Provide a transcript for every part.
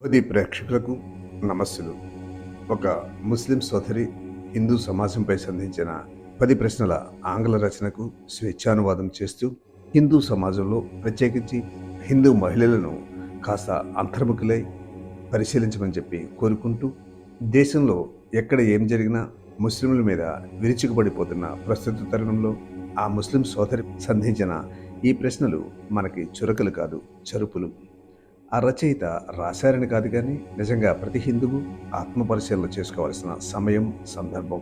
పది ప్రేక్షకులకు నమస్సులు. ఒక ముస్లిం సోదరి హిందూ సమాజంపై సంధించిన 10 ప్రశ్నల ఆంగ్ల రచనకు స్వేచ్ఛానువాదం చేస్తూ హిందూ సమాజంలో ప్రత్యేకించి హిందూ మహిళలను కాస్త అంతర్ముఖులై పరిశీలించమని చెప్పి కోరుకుంటూ, దేశంలో ఎక్కడ ఏం జరిగినా ముస్లింల మీద విరుచుకుపడిపోతున్న ప్రస్తుత తరుణంలో ఆ ముస్లిం సోదరి సంధించిన ఈ ప్రశ్నలు మనకి చురకలు కాదు, చరుపులు. ఆ రచయిత రాశారని కాదు కానీ నిజంగా ప్రతి హిందువు ఆత్మపరిశీలన చేసుకోవాల్సిన సమయం, సందర్భం.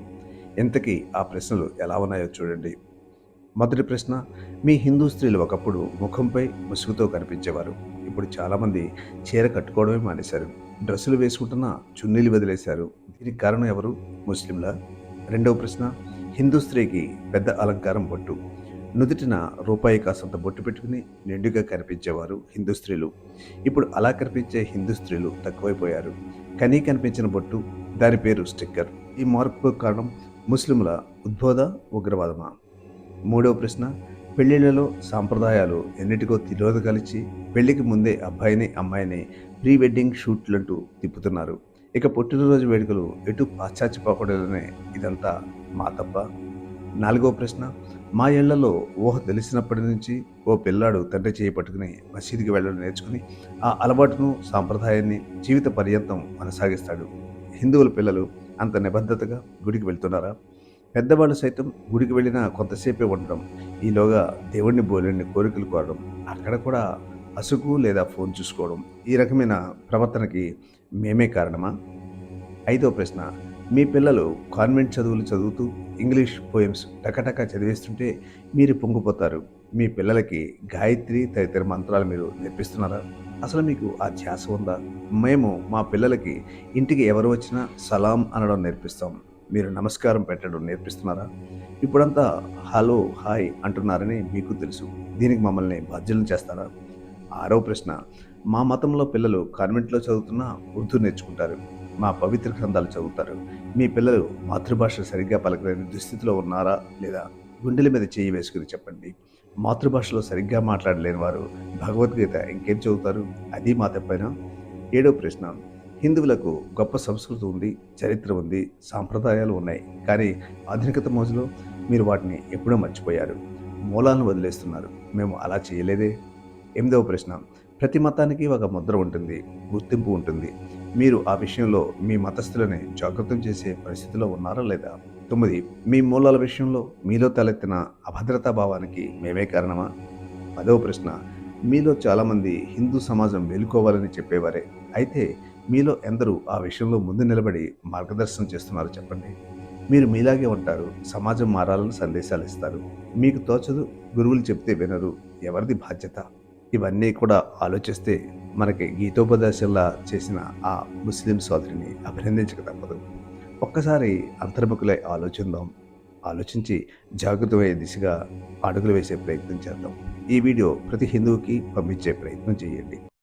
ఇంతకీ ఆ ప్రశ్నలు ఎలా ఉన్నాయో చూడండి. మొదటి ప్రశ్న: మీ హిందూ స్త్రీలు ఒకప్పుడు ముఖంపై ముసుగుతో కనిపించేవారు. ఇప్పుడు చాలామంది చీర కట్టుకోవడమే మానేశారు. డ్రెస్సులు వేసుకుంటున్నా చున్నీలు వదిలేశారు. దీనికి కారణం ఎవరు? ముస్లింలా? రెండవ ప్రశ్న: హిందూ స్త్రీకి పెద్ద అలంకారం బొట్టు. నుదుటిన రూపాయి కాసంత బొట్టు పెట్టుకుని నిండుగా కనిపించేవారు హిందూ స్త్రీలు. ఇప్పుడు అలా కనిపించే హిందూ స్త్రీలు తక్కువైపోయారు. కనీ కనిపించిన బొట్టు, దాని పేరు స్టిక్కర్. ఈ మార్పుకు కారణం ముస్లింల ఉద్బోధ, ఉగ్రవాదమా? మూడవ ప్రశ్న: పెళ్లిళ్లలో సాంప్రదాయాలు ఎన్నిటికో తిరోధకాలిచ్చి పెళ్లికి ముందే అబ్బాయిని అమ్మాయిని ప్రీ వెడ్డింగ్ షూట్లంటూ తిప్పుతున్నారు. ఇక పుట్టినరోజు వేడుకలు ఎటు పాశ్చాత్య పోకడలనే. ఇదంతా మా తప్ప? నాలుగవ ప్రశ్న: మా ఇళ్లలో ఊహ తెలిసినప్పటి నుంచి ఓ పిల్లాడు తండ్రి చేయి పట్టుకుని మసీదుకి వెళ్ళడం నేర్చుకుని ఆ అలవాటును, సాంప్రదాయాన్ని జీవిత పర్యంతం కొనసాగిస్తాడు. హిందువుల పిల్లలు అంత నిబద్ధతగా గుడికి వెళ్తున్నారా? పెద్దవాళ్ళు సైతం గుడికి వెళ్ళినా కొంతసేపే ఉండడం, ఈలోగా దేవుణ్ణి బోలెన్ని కోరికలు కోరడం, అక్కడ కూడా అసుకు లేదా ఫోన్ చూసుకోవడం. ఈ రకమైన ప్రవర్తనకి మేమే కారణమా? ఐదో ప్రశ్న: మీ పిల్లలు కాన్వెంట్ చదువులు చదువుతూ ఇంగ్లీష్ పోయమ్స్ టకటక చదివేస్తుంటే మీరు పొంగిపోతారు. మీ పిల్లలకి గాయత్రి తదితర మంత్రాలు మీరు నేర్పిస్తున్నారా? అసలు మీకు ఆ ధ్యాస ఉందా? మేము మా పిల్లలకి ఇంటికి ఎవరు వచ్చినా సలాం అనడం నేర్పిస్తాం. మీరు నమస్కారం పెట్టడం నేర్పిస్తున్నారా? ఇప్పుడంతా హలో, హాయ్ అంటున్నారని మీకు తెలుసు. దీనికి మమ్మల్ని బాధ్యులను చేస్తారా? ఆరో ప్రశ్న: మా మతంలో పిల్లలు కాన్వెంట్లో చదువుతున్నా ఉర్దూ నేర్చుకుంటారు. మా పవిత్ర గ్రంథాలు చదువుతారు. మీ పిల్లలు మాతృభాష సరిగ్గా పలకలేని దుస్థితిలో ఉన్నారా లేదా? గుండెల మీద చేయి వేసుకుని చెప్పండి. మాతృభాషలో సరిగ్గా మాట్లాడలేని వారు భగవద్గీత ఇంకేం చదువుతారు? అది మా తప్పైనా? ఏడో ప్రశ్న: హిందువులకు గొప్ప సంస్కృతి ఉంది, చరిత్ర ఉంది, సాంప్రదాయాలు ఉన్నాయి. కానీ ఆధునికత మోజులో మీరు వాటిని ఎప్పుడో మర్చిపోయారు. మూలాలను వదిలేస్తున్నారు. మేము అలా చేయలేదే. ఎనిమిదవ ప్రశ్న: ప్రతి మతానికి ఒక ముద్ర ఉంటుంది, గుర్తింపు ఉంటుంది. మీరు ఆ విషయంలో మీ మతస్థులని జాగృతం చేసే పరిస్థితిలో ఉన్నారా లేదా? 9: మీ మూలాల విషయంలో మీలో తలెత్తిన అభద్రతా భావానికి మేమే కారణమా? 10వ ప్రశ్న: మీలో చాలామంది హిందూ సమాజం మేలుకోవాలని చెప్పేవారే. అయితే మీలో ఎందరూ ఆ విషయంలో ముందు నిలబడి మార్గదర్శనం చేస్తున్నారు చెప్పండి. మీరు మీలాగే ఉంటారు, సమాజం మారాలని సందేశాలు ఇస్తారు. మీకు తోచదు, గురువులు చెప్తే వినరు. ఎవరిది బాధ్యత? ఇవన్నీ కూడా ఆలోచిస్తే మనకి గీతోపదేశంలా చేసిన ఆ ముస్లిం సోదరిని అభినందించక తప్పదు. ఒక్కసారి అంతర్ముఖులై ఆలోచిద్దాం. ఆలోచించి జాగృతమయ్యే దిశగా అడుగులు వేసే ప్రయత్నం చేద్దాం. ఈ వీడియో ప్రతి హిందువుకి పంపించే ప్రయత్నం చేయండి.